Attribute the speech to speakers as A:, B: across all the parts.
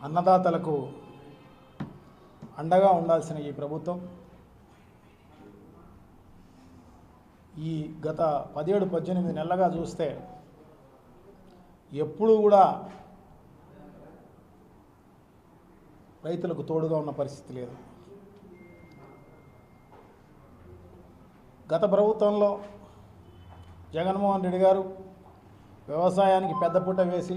A: అన్నదాతలకు అండగా ఉండాల్సిన ఈ ప్రభుత్వం ఈ గత 17-18 నెలలుగా చూస్తే ఎప్పుడూ కూడా రైతులకు తోడుగా ఉన్న పరిస్థితి లేదు. గత ప్రభుత్వంలో జగన్మోహన్ రెడ్డి గారు వ్యవసాయానికి పెద్దపీట వేసి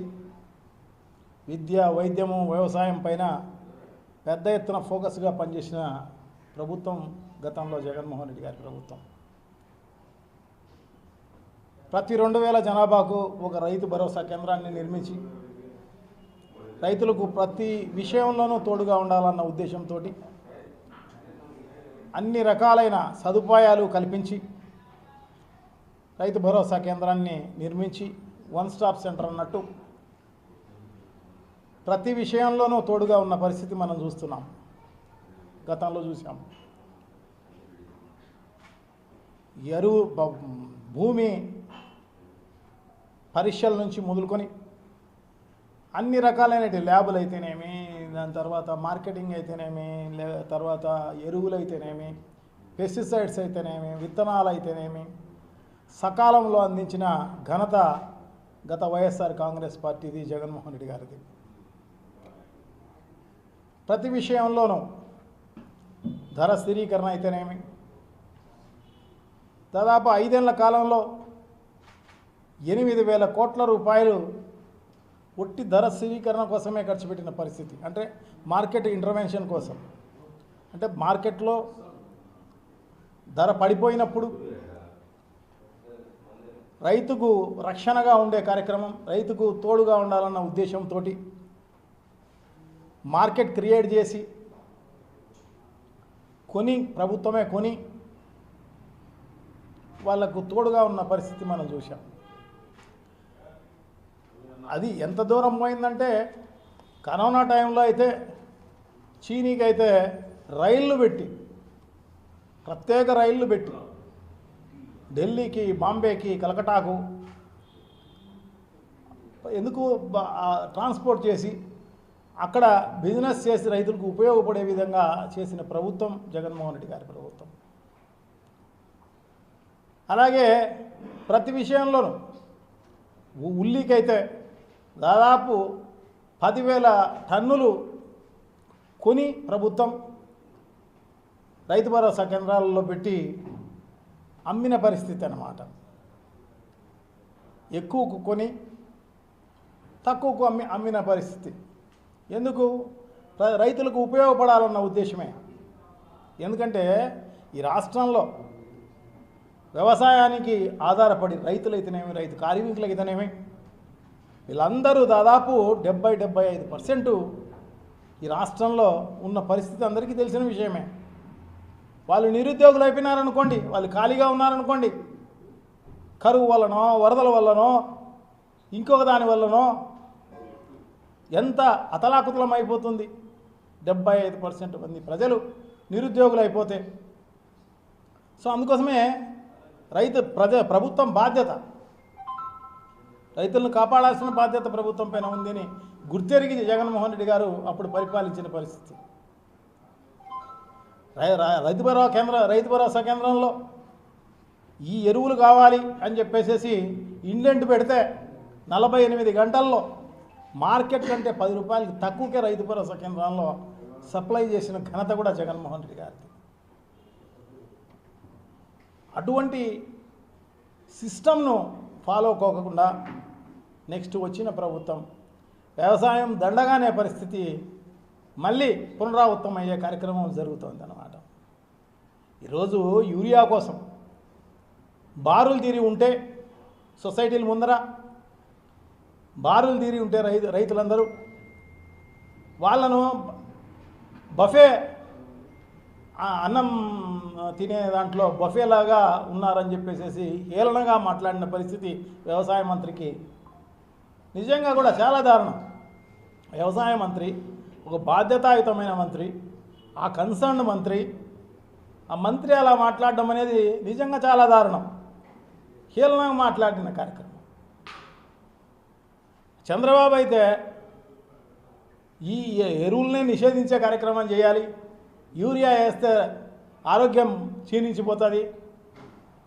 A: విద్య, వైద్యము, వ్యవసాయం పైన పెద్ద ఎత్తున ఫోకస్గా పనిచేసిన ప్రభుత్వం గతంలో జగన్మోహన్ రెడ్డి గారి ప్రభుత్వం. ప్రతి 2000 జనాభాకు ఒక రైతు భరోసా కేంద్రాన్ని నిర్మించి రైతులకు ప్రతి విషయంలోనూ తోడుగా ఉండాలన్న ఉద్దేశంతో అన్ని రకాలైన సదుపాయాలు కల్పించి రైతు భరోసా కేంద్రాన్ని నిర్మించి వన్ స్టాప్ సెంటర్ అన్నట్టు ప్రతి విషయంలోనూ తోడుగా ఉన్న పరిస్థితి మనం చూస్తున్నాం, గతంలో చూసాం. భూమి పరీక్షల నుంచి మొదలుకొని అన్ని రకాలైన ల్యాబులు అయితేనేమి, దాని తర్వాత మార్కెటింగ్ అయితేనేమి, తర్వాత ఎరువులు అయితేనేమి, పెస్టిసైడ్స్ అయితేనేమి, విత్తనాలు అయితేనేమి సకాలంలో అందించిన ఘనత గత వైఎస్ఆర్ కాంగ్రెస్ పార్టీది, జగన్మోహన్ రెడ్డి గారిది. ప్రతి విషయంలోనూ ధర స్థిరీకరణ అయితేనేమి దాదాపు 5 ఏళ్ల కాలంలో 8,000 కోట్ల రూపాయలు ఒట్టి ధర స్థిరీకరణ కోసమే ఖర్చు పెట్టిన పరిస్థితి. అంటే మార్కెట్ ఇంటర్వెన్షన్ కోసం, అంటే మార్కెట్లో ధర పడిపోయినప్పుడు రైతుకు రక్షణగా ఉండే కార్యక్రమం, రైతుకు తోడుగా ఉండాలన్న ఉద్దేశంతో మార్కెట్ క్రియేట్ చేసి ప్రభుత్వమే కొని వాళ్లకు తోడుగా ఉన్న పరిస్థితి మనం చూసాం. అది ఎంత దూరం పోయిందంటే కరోనా టైంలో అయితే చీనీకి అయితే రైళ్లు పెట్టి, ప్రత్యేక రైళ్లు పెట్టి ఢిల్లీకి, బాంబేకి, కలకటాకు ఎందుకు ట్రాన్స్పోర్ట్ చేసి అక్కడ బిజినెస్ చేసి రైతులకు ఉపయోగపడే విధంగా చేసిన ప్రభుత్వం జగన్మోహన్ రెడ్డి గారి ప్రభుత్వం. అలాగే ప్రతి విషయంలోనూ ఉల్లికైతే దాదాపు 10,000 టన్నులు కొని ప్రభుత్వం రైతు భరోసా కేంద్రాలలో పెట్టి అమ్మిన పరిస్థితి అన్నమాట. ఎక్కువకు కొని తక్కువకు అమ్మిన పరిస్థితి. ఎందుకు? రైతులకు ఉపయోగపడాలన్న ఉద్దేశమే. ఎందుకంటే ఈ రాష్ట్రంలో వ్యవసాయానికి ఆధారపడి రైతులైతేనేమి, రైతు కార్మికులైతేనేమి వీళ్ళందరూ దాదాపు 70-75% ఈ రాష్ట్రంలో ఉన్న పరిస్థితి అందరికీ తెలిసిన విషయమే. వాళ్ళు నిరుద్యోగులు అయిపోయినారనుకోండి, వాళ్ళు ఖాళీగా ఉన్నారనుకోండి, కరువు వల్లనో, వరదల వల్లనో, ఇంకొక దాని వల్లనో ఎంత అతలాకుతలం అయిపోతుంది. 75% మంది ప్రజలు నిరుద్యోగులు అయిపోతే, సో అందుకోసమే ప్రభుత్వం బాధ్యత, రైతులను కాపాడాల్సిన బాధ్యత ప్రభుత్వం పైన ఉందని గుర్తెరిగి జగన్మోహన్ రెడ్డి గారు అప్పుడు పరిపాలించిన పరిస్థితి. రైతు భరోసా కేంద్రంలో ఈ ఎరువులు కావాలి అని చెప్పేసి ఇండెంట్ పెడితే 48 గంటల్లో మార్కెట్ కంటే 10 రూపాయలకి తక్కువకే రైతు భరోసా కేంద్రంలో సప్లై చేసిన ఘనత కూడా జగన్మోహన్ రెడ్డి గారిది. అటువంటి సిస్టమ్ను ఫాలో కాకుండా నెక్స్ట్ వచ్చిన ప్రభుత్వం వ్యవసాయం దండగానే పరిస్థితి మళ్ళీ పునరావృతం అయ్యే కార్యక్రమం జరుగుతుంది అన్నమాట. ఈరోజు యూరియా కోసం బారులు తీరి ఉంటే, సొసైటీల ముందర బారులు తీరి ఉంటే రైతులందరూ వాళ్ళను బఫే అన్నం తినే దాంట్లో బఫేలాగా ఉన్నారని చెప్పేసి హేళనగా మాట్లాడిన పరిస్థితి వ్యవసాయ మంత్రికి నిజంగా కూడా చాలా దారుణం. వ్యవసాయ మంత్రి ఒక బాధ్యతాయుతమైన మంత్రి, ఆ కన్సర్న్ మంత్రి, ఆ మంత్రి అలా మాట్లాడడం అనేది నిజంగా చాలా దారుణం, హేళనగా మాట్లాడిన కార్యక్రమం. చంద్రబాబు అయితే ఈ ఎరువులనే నిషేధించే కార్యక్రమం చేయాలి, యూరియా వేస్తే ఆరోగ్యం క్షీణించిపోతుంది.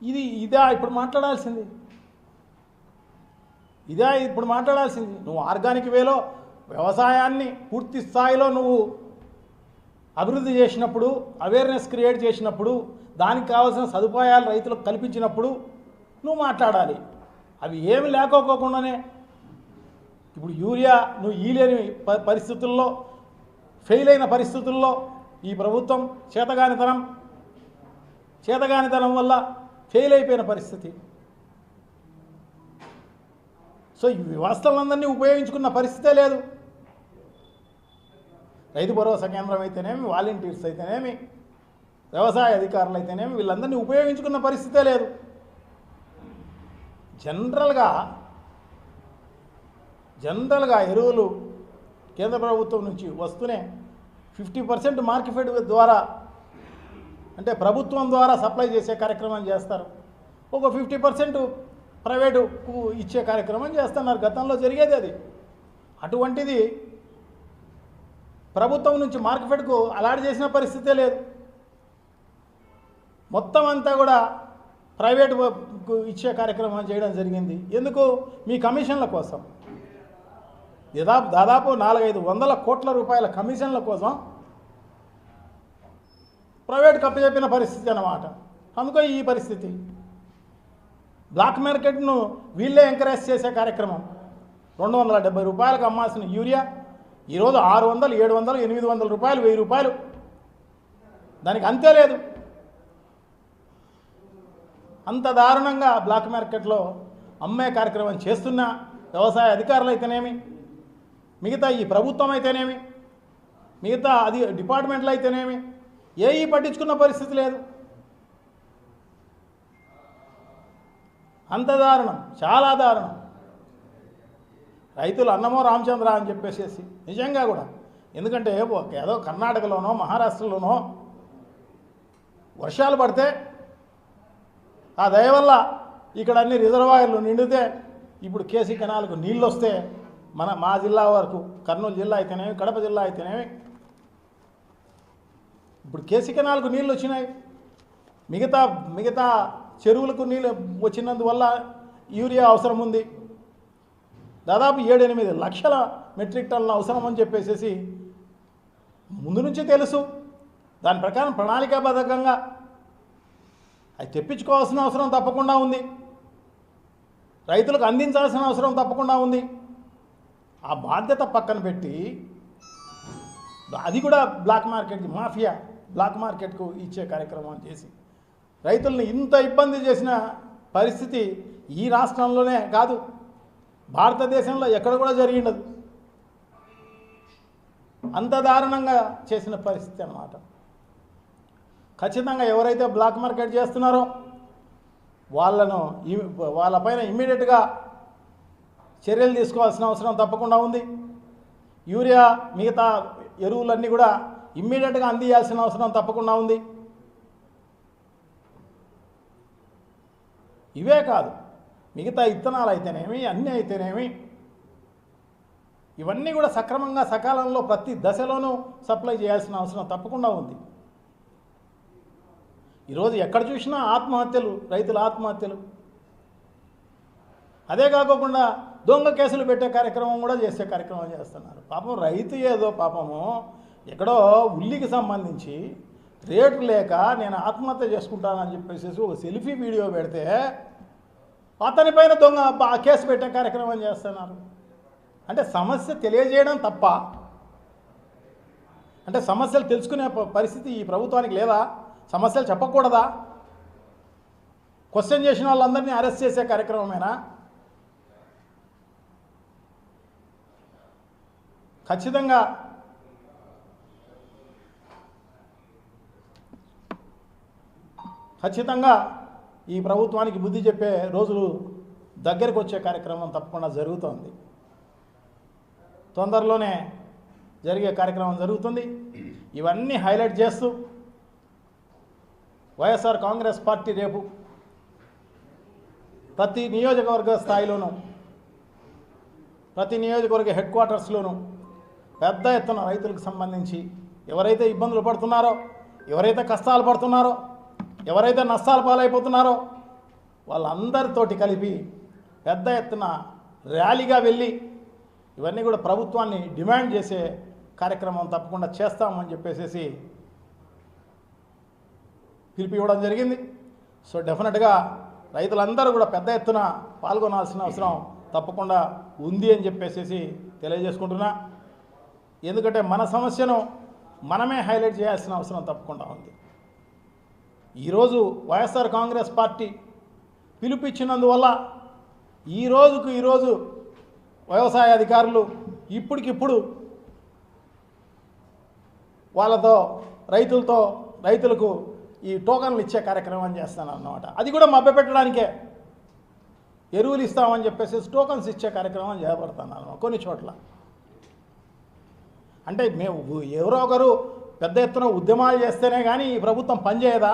A: ఇదా ఇప్పుడు మాట్లాడాల్సింది? నువ్వు ఆర్గానిక్ వేలో వ్యవసాయాన్ని పూర్తి స్థాయిలో నువ్వు అభివృద్ధి చేసినప్పుడు, అవేర్నెస్ క్రియేట్ చేసినప్పుడు, దానికి కావాల్సిన సదుపాయాలు రైతులకు కల్పించినప్పుడు నువ్వు మాట్లాడాలి. అవి ఏమి లేకపోకుండానే ఇప్పుడు యూరియా నువ్వు ఈలేని పరిస్థితుల్లో, ఫెయిల్ అయిన పరిస్థితుల్లో ఈ ప్రభుత్వం చేతగానితనం వల్ల ఫెయిల్ అయిపోయిన పరిస్థితి. సో ఈ వ్యవస్థలందరినీ ఉపయోగించుకున్న పరిస్థితే లేదు. రైతు భరోసా కేంద్రం అయితేనేమి, వాలంటీర్స్ అయితేనేమి, వ్యవసాయ అధికారులు అయితేనేమి, వీళ్ళందరినీ ఉపయోగించుకున్న పరిస్థితే లేదు. జనరల్గా ఎరువులు కేంద్ర ప్రభుత్వం నుంచి వస్తూనే 50% మార్కెట్ ద్వారా, అంటే ప్రభుత్వం ద్వారా సప్లై చేసే కార్యక్రమం చేస్తారు. ఒక 50% ప్రైవేటుకు ఇచ్చే కార్యక్రమం చేస్తున్నారు. గతంలో జరిగేది అది. అటువంటిది ప్రభుత్వం నుంచి మార్కెట్కు అలాట్ చేసిన పరిస్థితే లేదు. మొత్తం అంతా కూడా ప్రైవేటుకు ఇచ్చే కార్యక్రమం చేయడం జరిగింది. ఎందుకు? మీ కమిషన్ల కోసం. దాదాపు 400-500 కోట్ల రూపాయల కమిషన్ల కోసం ప్రైవేట్ కప్పచెప్పిన పరిస్థితి అన్నమాట. అందుకో ఈ పరిస్థితి. బ్లాక్ మార్కెట్ను వీళ్ళే ఎంకరేజ్ చేసే కార్యక్రమం. 270 రూపాయలకు అమ్మాల్సిన యూరియా ఈరోజు 600, 700, 800 రూపాయలు, 1000 రూపాయలు. దానికి అంతే లేదు. అంత దారుణంగా బ్లాక్ మార్కెట్లో అమ్మే కార్యక్రమం చేస్తున్న వ్యవసాయ అధికారులు అయితేనేమి, మిగతా ఈ ప్రభుత్వం అయితేనేమి, మిగతా డిపార్ట్మెంట్లు అయితేనేమి ఏవి పట్టించుకున్న పరిస్థితి లేదు. అంత దారుణం, చాలా దారుణం. రైతులు అన్నమో రామచంద్ర అని చెప్పేసి నిజంగా కూడా. ఎందుకంటే ఏదో కర్ణాటకలోనో మహారాష్ట్రలోనో వర్షాలు పడితే ఆ దయ వల్ల ఇక్కడ అన్ని రిజర్వాయర్లు నిండితే ఇప్పుడు కేసీ కెనాల్కు నీళ్ళు వస్తే మా జిల్లా వరకు, కర్నూలు జిల్లా అయితేనేమి, కడప జిల్లా అయితేనేమి, ఇప్పుడు కేసీ కెనాల్కు నీళ్ళు వచ్చినాయి. మిగతా చెరువులకు నీళ్ళు వచ్చినందువల్ల యూరియా అవసరం ఉంది. దాదాపు 7-8 లక్షల మెట్రిక్ టన్నుల అవసరం అని చెప్పేసి ముందు నుంచి తెలుసు. దాని ప్రకారం ప్రణాళికాబద్ధంగా అది తెప్పించుకోవాల్సిన అవసరం తప్పకుండా ఉంది. రైతులకు అందించాల్సిన అవసరం తప్పకుండా ఉంది. ఆ బాధ్యత పక్కన పెట్టి అది కూడా బ్లాక్ మార్కెట్కి, మాఫియా బ్లాక్ మార్కెట్కు ఇచ్చే కార్యక్రమం చేసి రైతుల్ని ఇంత ఇబ్బంది చేసిన పరిస్థితి ఈ రాష్ట్రంలోనే కాదు, భారతదేశంలో ఎక్కడ కూడా జరిగి ఉండదు. అంత దారుణంగా చేసిన పరిస్థితి అన్నమాట. ఖచ్చితంగా ఎవరైతే బ్లాక్ మార్కెట్ చేస్తున్నారో వాళ్ళపైన ఇమ్మీడియట్గా చర్యలు తీసుకోవాల్సిన అవసరం తప్పకుండా ఉంది. యూరియా, మిగతా ఎరువులన్నీ కూడా ఇమ్మీడియట్గా అందియాల్సిన అవసరం తప్పకుండా ఉంది. ఇవే కాదు, మిగతా ఇత్తనాలు అయితేనేమి, అన్నీ అయితేనేమి, ఇవన్నీ కూడా సక్రమంగా సకాలంలో ప్రతి దశలోనూ సప్లై చేయాల్సిన అవసరం తప్పకుండా ఉంది. ఈరోజు ఎక్కడ చూసినా ఆత్మహత్యలు, రైతుల ఆత్మహత్యలు. అదే కాకుండా దొంగ కేసులు పెట్టే కార్యక్రమం కూడా చేసే కార్యక్రమం చేస్తున్నారు. పాపం రైతు ఏదో పాపము ఎక్కడో ఉల్లికి సంబంధించి రేటు లేక నేను ఆత్మహత్య చేసుకుంటానని చెప్పేసి ఒక సెల్ఫీ వీడియో పెడితే అతనిపైన దొంగ కేసు పెట్టే కార్యక్రమం చేస్తున్నారు. అంటే సమస్య తెలియజేయడం తప్ప, అంటే సమస్యలు తెలుసుకునే పరిస్థితి ఈ ప్రభుత్వానికి లేదా? సమస్యలు చెప్పకూడదా? క్వశ్చన్ చేసిన వాళ్ళందరినీ అరెస్ట్ చేసే కార్యక్రమమేనా? ఖచ్చితంగా ఈ ప్రభుత్వానికి బుద్ధి చెప్పే రోజులు దగ్గరకు వచ్చే కార్యక్రమం తప్పకుండా జరుగుతోంది. తొందరలోనే జరిగే కార్యక్రమం జరుగుతుంది. ఇవన్నీ హైలైట్ చేస్తూ వైఎస్ఆర్ కాంగ్రెస్ పార్టీ రేపు ప్రతి నియోజకవర్గ స్థాయిలోనూ, ప్రతి నియోజకవర్గ హెడ్ క్వార్టర్స్లోనూ పెద్ద ఎత్తున రైతులకు సంబంధించి ఎవరైతే ఇబ్బందులు పడుతున్నారో, ఎవరైతే కష్టాలు పడుతున్నారో, ఎవరైతే నష్టాలు పాలైపోతున్నారో వాళ్ళందరితోటి కలిపి పెద్ద ఎత్తున ర్యాలీగా వెళ్ళి ఇవన్నీ కూడా ప్రభుత్వాన్ని డిమాండ్ చేసే కార్యక్రమం తప్పకుండా చేస్తామని చెప్పేసి పిలుపు ఇవ్వడం జరిగింది. సో డెఫినెట్గా రైతులందరూ కూడా పెద్ద ఎత్తున పాల్గొనాల్సిన అవసరం తప్పకుండా ఉంది అని చెప్పేసి తెలియజేసుకుంటున్నా. ఎందుకంటే మన సమస్యను మనమే హైలైట్ చేయాల్సిన అవసరం తప్పకుండా ఉంది. ఈరోజు వైఎస్ఆర్ కాంగ్రెస్ పార్టీ పిలుపిచ్చినందువల్ల ఈరోజు వ్యవసాయ అధికారులు ఇప్పటికిప్పుడు వాళ్ళతో రైతులకు ఈ టోకన్లు ఇచ్చే కార్యక్రమం చేస్తాను అన్నమాట. అది కూడా మభ్యపెట్టడానికే ఎరువులు ఇస్తామని చెప్పేసి టోకన్స్ ఇచ్చే కార్యక్రమం చేపడుతున్నాను కొన్ని చోట్ల. అంటే మేము ఎవరో ఒకరు పెద్ద ఎత్తున ఉద్యమాలు చేస్తేనే కానీ ఈ ప్రభుత్వం పనిచేయదా?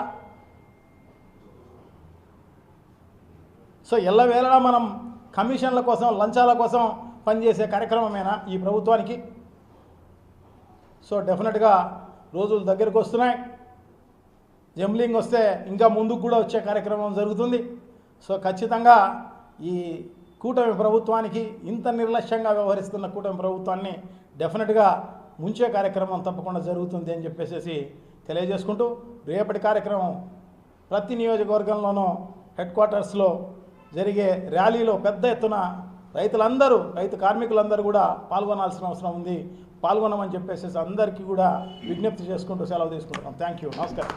A: సో ఎల్లవేళలా మనం కమిషన్ల కోసం, లంచాల కోసం పనిచేసే కార్యక్రమమేనా ఈ ప్రభుత్వానికి? సో డెఫినెట్గా రోజులు దగ్గరకు వస్తున్నాయి. జంబ్లింగ్ వస్తే ఇంకా ముందుకు కూడా వచ్చే కార్యక్రమం జరుగుతుంది. సో ఖచ్చితంగా ఈ కూటమి ప్రభుత్వానికి, ఇంత నిర్లక్ష్యంగా వ్యవహరిస్తున్న కూటమి ప్రభుత్వాన్ని డెఫినెట్గా ముంచే కార్యక్రమం తప్పకుండా జరుగుతుంది అని చెప్పేసి తెలియజేసుకుంటూ, రేపటి కార్యక్రమం ప్రతి నియోజకవర్గంలోనూ హెడ్ క్వార్టర్స్లో జరిగే ర్యాలీలో పెద్ద ఎత్తున రైతు కార్మికులందరూ కూడా పాల్గొనాల్సిన అవసరం ఉంది. పాల్గొనమని చెప్పేసి అందరికీ కూడా విజ్ఞప్తి చేసుకుంటూ సెలవు తీసుకుంటున్నాం. Thank you. నమస్కారం.